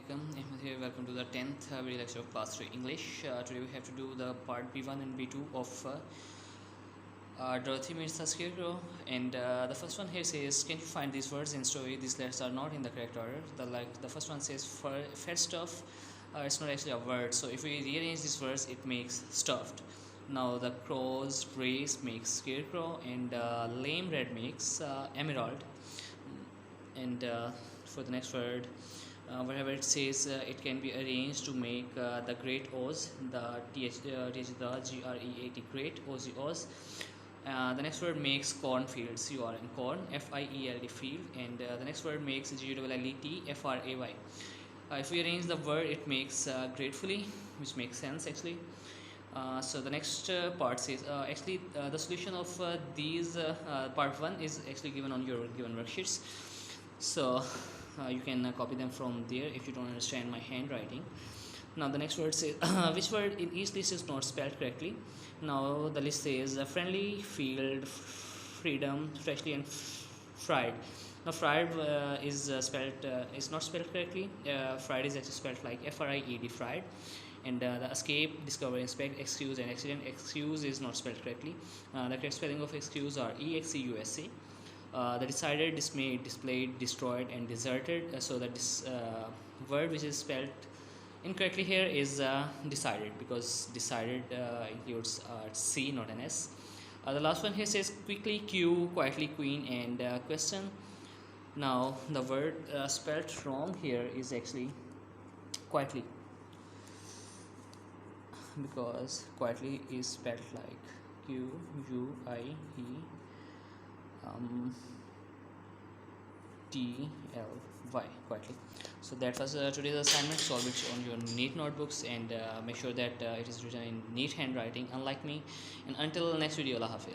Assalamualaikum. Ahmed here. Welcome to the 10th video lecture of class 3 English. Today we have to do the part B1 and B2 of Dorothy meets the Scarecrow. And the first one here says, can you find these words in story? These letters are not in the correct order. The first one says fed stuff. It's not actually a word. So if we rearrange these words, it makes stuffed. Now the crow's race makes scarecrow, and lame red makes emerald. And for the next word, wherever it says it can be arranged to make the great Oz, the GREAT, great Oz, Oz. The next word makes cornfields, you are in corn, FIELD, field, and the next word makes GLLET, FRAY. If we arrange the word, it makes gratefully, which makes sense actually. So the next part says the solution of these part 1 is actually given on your given worksheets. So you can copy them from there if you don't understand my handwriting. Now the next word says which word in each list is not spelled correctly. Now the list says friendly, field, freedom, freshly, and fried. Now fried is not spelled correctly. Fried is actually spelled like FRIED, fried. And the escape, discover, inspect, excuse, and accident. Excuse is not spelled correctly. The correct spelling of excuse are EXCUSE. The decided, dismayed, displayed, destroyed, and deserted. So that this word which is spelled incorrectly here is decided, because decided includes C, not an S. The last one here says quickly, queue, quietly, queen, and question. Now the word spelled wrong here is actually quietly, because quietly is spelled like QUIE TLY, quietly. So that was today's assignment. Solve it on your neat notebooks, and make sure that it is written in neat handwriting, unlike me. And until next video, Allah Hafiz.